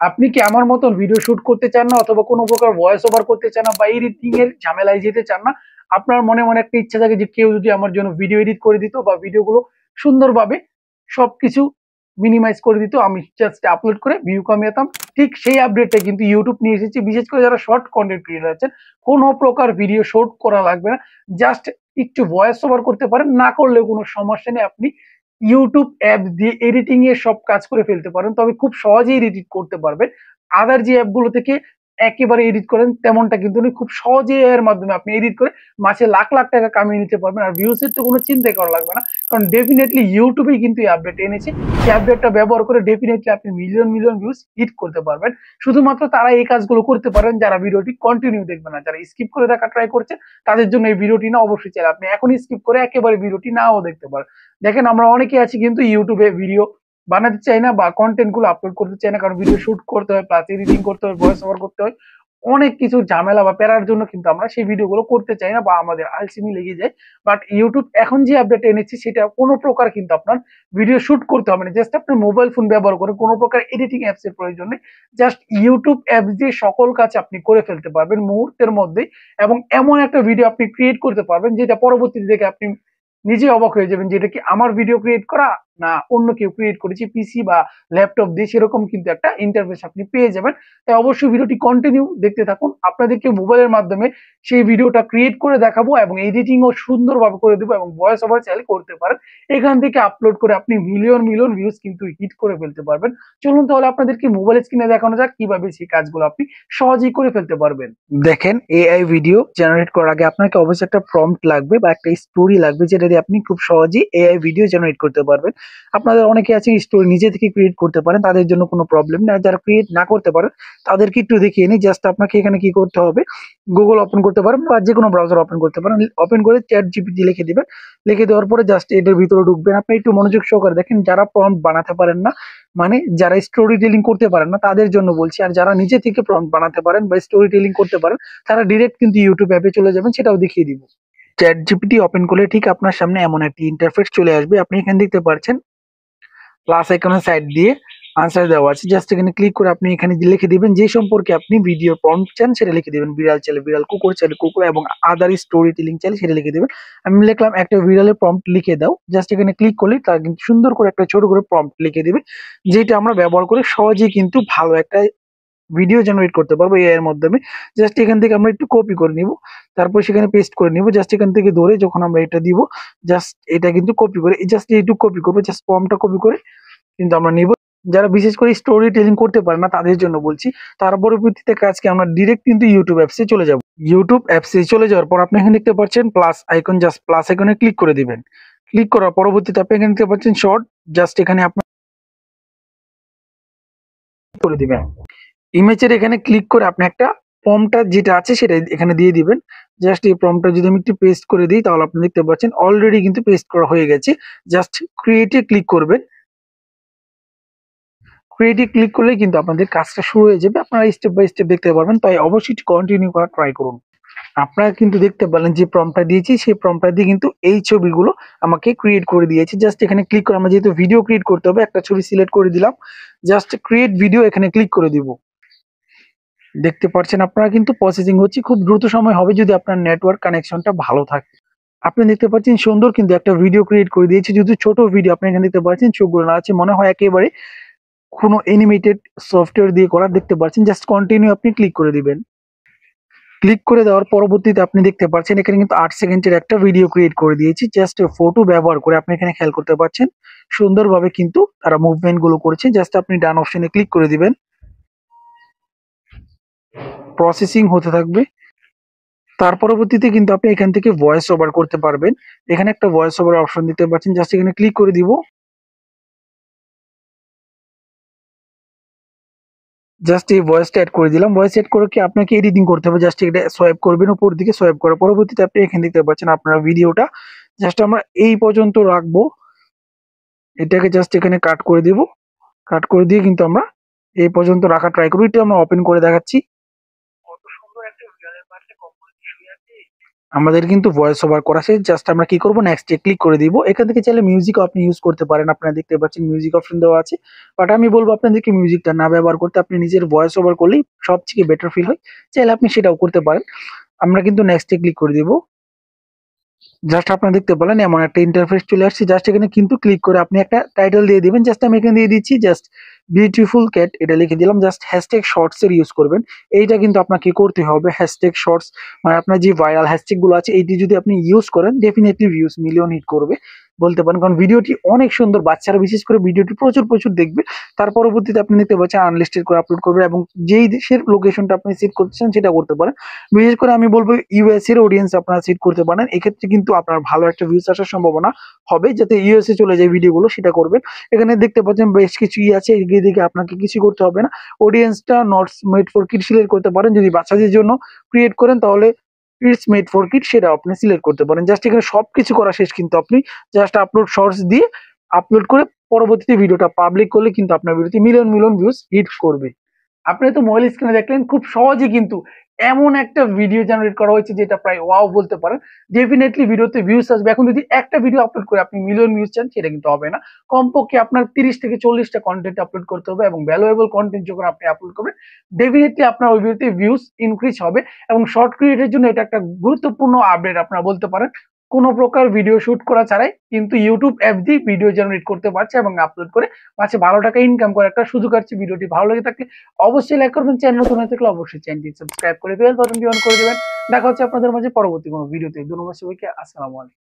আপনি কি আমার মতন ভিডিও শুট করতে চান না, অথবা কোনো প্রকার ভয়েস ওভার করতে চান না, বা এডিটিং এর ঝামেলায় যেতে চান না? আপনার মনে মনে একটা ইচ্ছা থাকে যে কেউ যদি আমার জন্য ভিডিও এডিট করে দিত, বা ভিডিওগুলো সুন্দরভাবে সবকিছু মিনিমাইজ করে দিত, আমি জাস্ট আপলোড করে ভিউ কমিয়েতাম। ঠিক সেই আপডেটটা কিন্তু ইউটিউব নিয়ে এসেছে। বিশেষ করে যারা শর্ট কন্টেন্ট ক্রিয়েটর আছেন, কোনো প্রকার ভিডিও শুট করা লাগবে না, জাস্ট একটু ভয়েস ওভার করতে পারেন, না করলেও কোনো সমস্যা নেই। আপনি ইউটিউব অ্যাপ দিয়ে এডিটিং এর সব কাজ করে ফেলতে পারেন, তবে খুব সহজেই এডিট করতে পারবেন। আদার যে অ্যাপগুলো থেকে একেবারে এডিট করেন তেমনটা কিন্তু নয়, খুব সহজে এর মাধ্যমে আপনি এডিট করে মাসে লাখ লাখ টাকা কামিয়ে নিতে পারবেন। আর ভিউসের তো কোনো চিন্তাই করা লাগবে না, কারণ ডেফিনেটলি ইউটিউবেই কিন্তু এই আপডেট এনেছে। সেই আপডেটটা ব্যবহার করে ডেফিনেটলি আপনি মিলিয়ন মিলিয়ন ভিউজ হিট করতে পারবেন। শুধুমাত্র তারা এই কাজগুলো করতে পারেন যারা ভিডিওটি কন্টিনিউ দেখবে না। যারা স্কিপ করে দেখা ট্রাই করছে, তাদের জন্য এই ভিডিওটি না অবশ্যই চাই। আপনি এখনই স্কিপ করে একেবারে ভিডিওটি নাও দেখতে পারেন। দেখেন, আমরা অনেকে আছি কিন্তু ইউটিউবে ভিডিও বানাতে চাই না, বা কন্টেন্ট গুলো আপলোড করতে চাই না, কারণ ভিডিও শুট করতে হয়, প্লাস এডিটিং করতে হয়, ভয়েস ওভার করতে হয়, অনেক কিছু ঝামেলা বা প্যারার জন্য কিন্তু আমরা সেই ভিডিওগুলো করতে চাই না, বা আমাদের আলসেমি লেগে যায়। বাট ইউটিউব এখন যে আপডেট এনেছে, সেটা কোনো প্রকার কিন্তু আপনার ভিডিও শুট করতে হবে না। জাস্ট আপনার মোবাইল ফোন ব্যবহার করে কোনো প্রকার এডিটিং অ্যাপস এর প্রয়োজন নেই। জাস্ট ইউটিউব অ্যাপস দিয়ে সকল কাজ আপনি করে ফেলতে পারবেন মুহূর্তের মধ্যেই, এবং এমন একটা ভিডিও আপনি ক্রিয়েট করতে পারবেন যেটা পরবর্তীতে দেখে আপনি নিজে অবাক হয়ে যাবেন যে এটা কি আমার ভিডিও ক্রিয়েট করা, না অন্য কেউ ক্রিয়েট করেছে পিসি বা ল্যাপটপ দিয়ে। সেরকম কিন্তু একটা ইন্টারফেস আপনি পেয়ে যাবেন। তাই অবশ্যই ভিডিওটি কন্টিনিউ দেখতে থাকুন। আপনাদেরকে মোবাইলের মাধ্যমে সেই ভিডিওটা ক্রিয়েট করে দেখাবো, এবং এডিটিংও সুন্দরভাবে করে দেবো, এবং ভয়েস ওভার চাইলে করতে পারেন। এখান থেকে আপলোড করে আপনি মিলিয়ন মিলিয়ন ভিউজ কিন্তু হিট করে ফেলতে পারবেন। চলুন তাহলে আপনাদেরকে মোবাইল স্ক্রিনে দেখানো যাক কিভাবে সেই কাজগুলো আপনি সহজেই করে ফেলতে পারবেন। দেখেন, এআই ভিডিও জেনারেট করার আগে আপনাকে অবশ্যই একটা প্রম্পট লাগবে বা একটা স্টোরি লাগবে, যেটা দিয়ে আপনি খুব সহজেই এআই ভিডিও জেনারেট করতে পারবেন। আপনাদের অনেকে আছে স্টোরি নিজে থেকে ক্রিয়েট করতে পারেন, তাদের জন্য কোনো প্রবলেম নেই। আর যারা ক্রিয়েট না করতে পারেন, তাদেরকে একটু দেখিয়ে নিই। জাস্ট আপনাকে এখানে কি করতে হবে, গুগল ওপেন করতে পারেন, বা যে কোনো ব্রাউজার ওপেন করতে পারেন। ওপেন করে চ্যাট জিপিটি লিখে দিবেন। লিখে দেওয়ার পরে জাস্ট এটার ভিতরে ঢুকবেন। আপনি একটু মনোযোগ সহকারে দেখেন। যারা প্রম্পট বানাতে পারেন না, মানে যারা স্টোরি টেলিং করতে পারেন না, তাদের জন্য বলছি। আর যারা নিজে থেকে প্রম্পট বানাতে পারেন বা স্টোরি টেলিং করতে পারেন, তারা ডিরেক্ট কিন্তু ইউটিউব অ্যাপে চলে যাবেন, সেটাও দেখিয়ে দিব। চ্যাট জিপিটি ওপেন করলে ঠিক আপনার সামনে এমন একটি ইন্টারফেস চলে আসবে। আপনি এখানে দেখতে পাচ্ছেন প্লাস আইকনের সাইড দিয়ে আনসার দেওয়া আছে। জাস্ট এখানে ক্লিক করে আপনি এখানে লিখে দিবেন যে সম্পর্কে আপনি ভিডিও প্রম্পট চান, সেটা লিখে দিবেন। বিড়াল চাইলে বিড়াল, কুকুর চাইলে কুকুর, এবং আদার স্টোরি টেলিং চাইলে সেটা লিখে দিবেন। আমি লিখলাম একটা বিড়ালের প্রম্পট লিখে দাও। জাস্ট এখানে ক্লিক করলে তার কিন্তু সুন্দর করে একটা ছোট করে প্রম্পট লিখে দিবে, যেটা আমরা ব্যবহার করে সহজেই কিন্তু ভালো একটা ভিডিও জেনারেট করতে পারবো এআই এর মাধ্যমে। জাস্ট এখান থেকে আমরা একটু কপি করে নিব, তারপর সেখানে পেস্ট করে নিব। জাস্ট এখান থেকে ধরে যখন আমরা এটা দিব, জাস্ট এটা কিন্তু কপি করে জাস্ট এইটুকু কপি করবো, জাস্ট ফর্মটা কপি করে কিন্তু আমরা নিব। যারা বিশেষ করে স্টোরি টেলিং করতে পারে না, তাদের জন্য বলছি। তার পরবর্তীতে কাজকে আমরা ডিরেক্ট কিন্তু ইউটিউব অ্যাপসে চলে যাব। ইউটিউব অ্যাপসে চলে যাওয়ার পর আপনি এখানে দেখতে পাচ্ছেন প্লাস আইকন, জাস্ট প্লাস আইকনে ক্লিক করে দিবেন। ক্লিক করার পরবর্তীতে আপনি এখানে দেখতে পাচ্ছেন শর্ট, জাস্ট এখানে আপনি করে দিবেন। ইমেজের এখানে ক্লিক করে আপনি একটা প্রম্পটটা যেটা আছে সেটা এখানে দিয়ে দিবেন। জাস্ট এই প্রম্পটটা যদি আমি একটু পেস্ট করে দিই, তাহলে আপনি দেখতে পাচ্ছেন অলরেডি কিন্তু পেস্ট করা হয়ে গেছে। জাস্ট ক্রিয়েটে ক্লিক করবেন। ক্রিয়েটে ক্লিক করলে কিন্তু আপনাদের কাজটা শুরু হয়ে যাবে। আপনারা স্টেপ বাই স্টেপ দেখতে পারবেন, তাই অবশ্যই কন্টিনিউ করা ট্রাই করুন। আপনারা কিন্তু দেখতে পারলেন যে প্রম্পটটা দিয়েছি, সেই প্রম্পটটা দিয়ে কিন্তু এই ছবিগুলো আমাকে ক্রিয়েট করে দিয়েছে। জাস্ট এখানে ক্লিক করে, আমরা যেহেতু ভিডিও ক্রিয়েট করতে হবে, একটা ছবি সিলেক্ট করে দিলাম। জাস্ট ক্রিয়েট ভিডিও এখানে ক্লিক করে দিব। দেখতে পাচ্ছেন আপনারা কিন্তু প্রসেসিং হচ্ছে, খুব দ্রুত সময় হবে যদি আপনার নেটওয়ার্ক কানেকশনটা ভালো থাকে। আপনি দেখতে পাচ্ছেন সুন্দর কিন্তু একটা ভিডিও ক্রিয়েট করে দিয়েছি, যদি ছোট ভিডিও। আপনি এখানে দেখতে পাচ্ছেন চোখগুলো আছে, মনে হয় একেবারে কোনো অ্যানিমেটেড সফটওয়্যার দিয়ে করা। দেখতে পাচ্ছেন জাস্ট কন্টিনিউ আপনি ক্লিক করে দিবেন। ক্লিক করে দেওয়ার পরবর্তীতে আপনি দেখতে পাচ্ছেন এখানে কিন্তু 8 সেকেন্ডের একটা ভিডিও ক্রিয়েট করে দিয়েছি। জাস্ট ফটো ব্যবহার করে আপনি এখানে খেয়াল করতে পাচ্ছেন সুন্দরভাবে কিন্তু তারা মুভমেন্ট গুলো করেছে। জাস্ট আপনি ডান অপশনে ক্লিক করে দিবেন। প্রসেসিং হতে থাকবে। তার পরবর্তীতে কিন্তু আপনি এখান থেকে ভয়েস ওভার করতে পারবেন। এখানে একটা ভয়েস ওভার অপশন দিতে পারছেন, জাস্ট এখানে ক্লিক করে দিব। জাস্ট এই ভয়েসটা অ্যাড করে দিলাম। ভয়েস অ্যাড করে কি আপনাকে এডিটিং করতে হবে, জাস্ট এটা সোয়াইপ করবেন উপর দিকে। সোয়াইপ করার পরবর্তীতে আপনি এখানে দেখতে পাচ্ছেন আপনার ভিডিওটা। জাস্ট আমরা এই পর্যন্ত রাখবো। এটাকে জাস্ট এখানে কাট করে দিব। কাট করে দিয়ে কিন্তু আমরা এই পর্যন্ত রাখা ট্রাই করব। এটা আমরা ওপেন করে দেখাচ্ছি। কত সুন্দর একটা বিড়ালের পাশে কম্বল শুয়ে আছে। আমাদের কিন্তু ভয়েস ওভার করা শেষ। জাস্ট আমরা কি করব, নেক্সট এ ক্লিক করে দিব। এখান থেকে চাইলে মিউজিকও আপনি ইউজ করতে পারেন। আপনারা দেখতে পাচ্ছেন মিউজিক অপশন দেওয়া আছে। বাট আমি বলব আপনাদেরকে মিউজিকটা না ব্যবহার করতে, আপনি নিজের ভয়েস ওভার করলেই সবথেকে বেটার ফিল হয়। চাইলে আপনি সেটাও করতে পারেন। আমরা কিন্তু নেক্সট এ ক্লিক করে দিব। জাস্ট আপনারা দেখতে পেলেন এমন একটা ইন্টারফেস চলে আসছে। জাস্ট এখানে কিন্তু ক্লিক করে আপনি একটা টাইটেল দিয়ে দিবেন। জাস্ট আমি এখানে দিয়ে দিচ্ছি জাস্ট বিউটিফুল ক্যাট, এটা লিখে দিলাম। জাস্ট হ্যাশট্যাগ শর্টস এর ইউজ করবেন। এইটা কিন্তু আপনাকে করতে হবে, হ্যাশট্যাগ শর্টস, মানে আপনার যে ভাইরাল হ্যাশট্যাগ গুলো আছে এইটি যদি আপনি ইউজ করেন ডেফিনেটলি ভিউজ মিলিয়ন হিট করবে বলতে পারেন। কারণ ভিডিওটি অনেক সুন্দর, বাচ্চারা বিশেষ করে ভিডিওটি প্রচুর প্রচুর দেখবে। তার পরবর্তীতে আপনি দেখতে পাচ্ছেন আনলিস্টেড করে আপলোড করবেন এবং যেই দেশের লোকেশনটা আপনি সেট করতেছেন সেটা করতে পারেন। বিশেষ করে আমি বলবো ইউএস এর অডিয়েন্স আপনারা সেট করতে পারেন। এক্ষেত্রে কিন্তু আপনার ভালো একটা ভিউজ আসার সম্ভাবনা হবে, যাতে ইউএস এ চলে যায় ভিডিওগুলো, সেটা করবেন। এখানে দেখতে পাচ্ছেন বেশ কিছু আছে, এগিয়ে দিকে আপনাকে কিছু করতে হবে না। অডিয়েন্সটা not made for kid select করতে পারেন। যদি বাচ্চাদের জন্য ক্রিয়েট করেন তাহলে ইটস মেড ফর কিড সেটা আপনি সিলেক্ট করতে পারেন। জাস্ট এখানে সবকিছু করা শেষ, কিন্তু আপনি জাস্ট আপলোড শর্টস দিয়ে আপলোড করে পরবর্তীতে ভিডিওটা পাবলিক করলে কিন্তু আপনার ভিডিওতে মিলিয়ন মিলিয়ন ভিউজ হিট করবে। আপনি তো মোবাইল স্ক্রিনে দেখলেন খুব সহজে কিন্তু এমন একটা ভিডিও জেনারেট করা হয়েছে যেটা প্রায় ওয়াও বলতে পারেন। ডেফিনেটলি ভিডিওতে ভিউজ আসবে। এখন যদি একটা ভিডিও আপলোড করে আপনি মিলিয়ন ভিউজ চান সেটা কিন্তু হবে না। কমপক্ষে আপনার 30 থেকে 40টা কন্টেন্ট আপলোড করতে হবে এবং ভ্যালুয়েবল কন্টেন্ট যখন আপনি আপলোড করবেন ডেফিনেটলি আপনার ওই ভিডিওতে ভিউজ ইনক্রিজ হবে। এবং শর্ট ক্রিয়েটের জন্য এটা একটা গুরুত্বপূর্ণ আপডেট আপনারা বলতে পারেন। কোনো প্রকার ভিডিও শুট করা ছাড়াই কিন্তু ইউটিউব অ্যাপ দিয়ে ভিডিও জেনারেট করতে পারছে এবং আপলোড করে মাসে ভালো টাকা ইনকাম করে একটা সুযোগ আছে। ভিডিওটি ভালো লেগে থাকলে অবশ্যই লাইক করবেন, চ্যানেল নতুন হয়ে থাকলে অবশ্যই চ্যানেলটি সাবস্ক্রাইব করে বেল বাটনটি অন করে দেবেন। দেখা হচ্ছে আপনাদের মাঝে পরবর্তী কোনো ভিডিওতে। ধন্যবাদ সবাইকে, আসসালামু আলাইকুম।